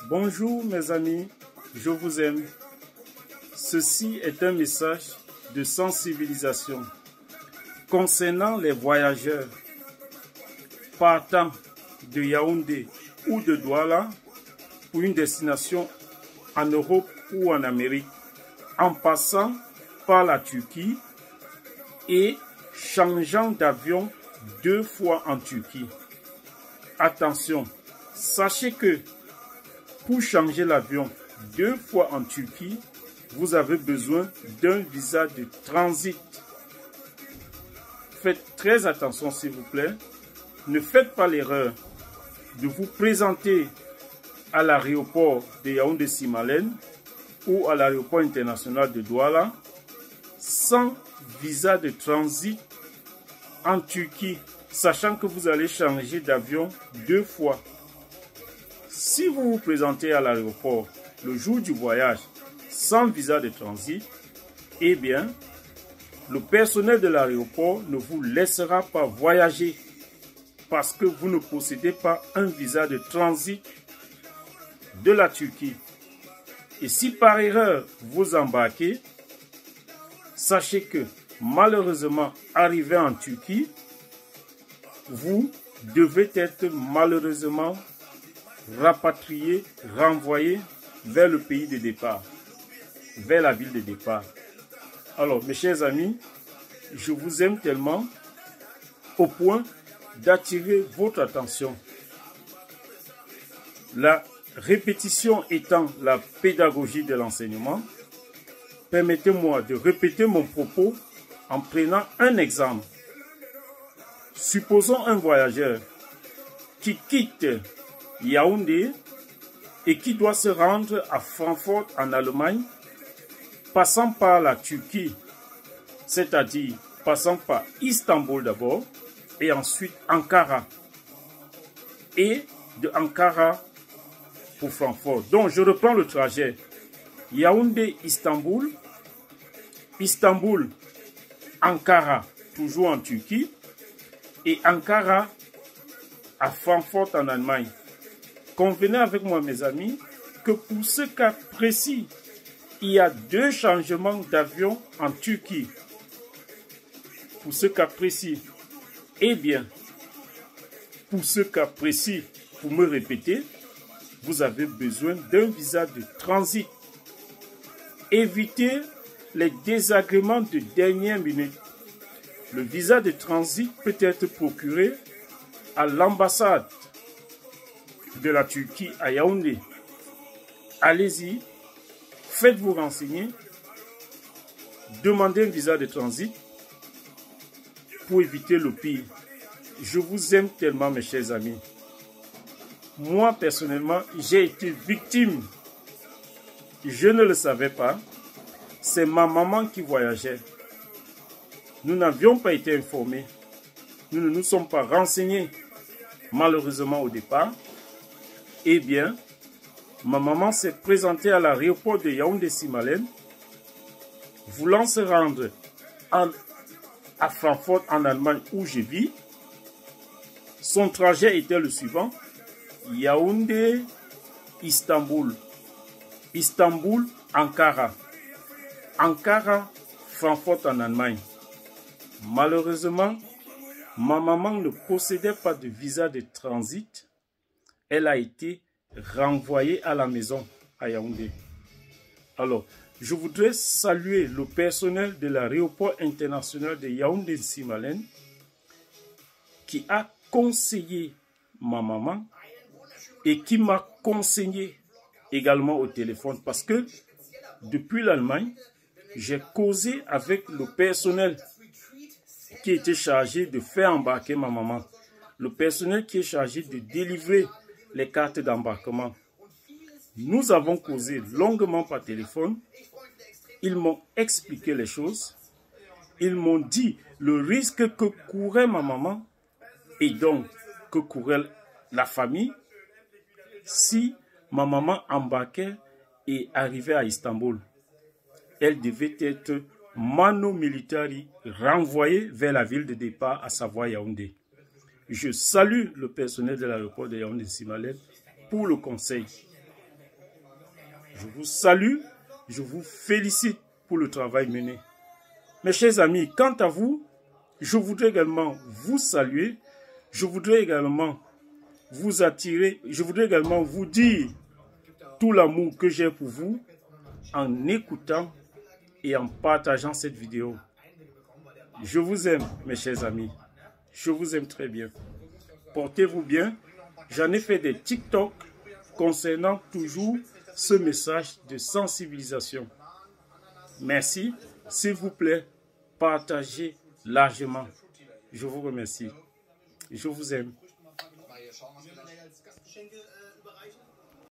Bonjour mes amis, je vous aime. Ceci est un message de sensibilisation concernant les voyageurs partant de Yaoundé ou de Douala pour une destination en Europe ou en Amérique, en passant par la Turquie et changeant d'avion 2 fois en Turquie. Attention, sachez que pour changer l'avion 2 fois en Turquie, vous avez besoin d'un visa de transit. Faites très attention s'il vous plaît. Ne faites pas l'erreur de vous présenter à l'aéroport de Yaoundé-Simalène ou à l'aéroport international de Douala sans visa de transit en Turquie, sachant que vous allez changer d'avion 2 fois. Si vous vous présentez à l'aéroport le jour du voyage sans visa de transit, eh bien, le personnel de l'aéroport ne vous laissera pas voyager parce que vous ne possédez pas un visa de transit de la Turquie. Et si par erreur vous embarquez, sachez que malheureusement, arrivé en Turquie, vous devez être malheureusement rapatrié, renvoyé vers le pays de départ, vers la ville de départ. Alors, mes chers amis, je vous aime tellement au point d'attirer votre attention. La répétition étant la pédagogie de l'enseignement, permettez-moi de répéter mon propos en prenant un exemple. Supposons un voyageur qui quitte Yaoundé et qui doit se rendre à Francfort en Allemagne, passant par la Turquie, c'est-à-dire passant par Istanbul d'abord et ensuite Ankara. Et de Ankara pour Francfort. Donc je reprends le trajet. Yaoundé-Istanbul, Istanbul-Ankara, toujours en Turquie, et Ankara à Francfort en Allemagne. Convenez avec moi, mes amis, que pour ce cas précis, il y a 2 changements d'avion en Turquie. Pour ce cas précis, eh bien, pour ce cas précis, pour me répéter, vous avez besoin d'un visa de transit. Évitez les désagréments de dernière minute. Le visa de transit peut être procuré à l'ambassade de la Turquie à Yaoundé. Allez-y, faites-vous renseigner, demandez un visa de transit pour éviter le pire. Je vous aime tellement, mes chers amis. Moi, personnellement, j'ai été victime. Je ne le savais pas. C'est ma maman qui voyageait. Nous n'avions pas été informés. Nous ne nous sommes pas renseignés, malheureusement, au départ. Eh bien, ma maman s'est présentée à l'aéroport de Yaoundé-Simalène, voulant se rendre à Francfort en Allemagne où je vis. Son trajet était le suivant: Yaoundé-Istanbul, Istanbul-Ankara, Ankara-Francfort en Allemagne. Malheureusement, ma maman ne possédait pas de visa de transit. Elle a été renvoyée à la maison à Yaoundé. Alors, je voudrais saluer le personnel de l'aéroport international de Yaoundé-Simalène qui a conseillé ma maman et qui m'a conseillé également au téléphone parce que depuis l'Allemagne, j'ai causé avec le personnel qui était chargé de faire embarquer ma maman, le personnel qui est chargé de délivrer les cartes d'embarquement. Nous avons causé longuement par téléphone. Ils m'ont expliqué les choses. Ils m'ont dit le risque que courait ma maman et donc que courait la famille si ma maman embarquait et arrivait à Istanbul. Elle devait être mano militari renvoyée vers la ville de départ, à savoir Yaoundé. Je salue le personnel de l'aéroport de Yaoundé-Simalène pour le conseil. Je vous salue, je vous félicite pour le travail mené. Mes chers amis, quant à vous, je voudrais également vous saluer, je voudrais également vous attirer, je voudrais également vous dire tout l'amour que j'ai pour vous en écoutant et en partageant cette vidéo. Je vous aime, mes chers amis. Je vous aime très bien. Portez-vous bien. J'en ai fait des TikTok concernant toujours ce message de sensibilisation. Merci. S'il vous plaît, partagez largement. Je vous remercie. Je vous aime.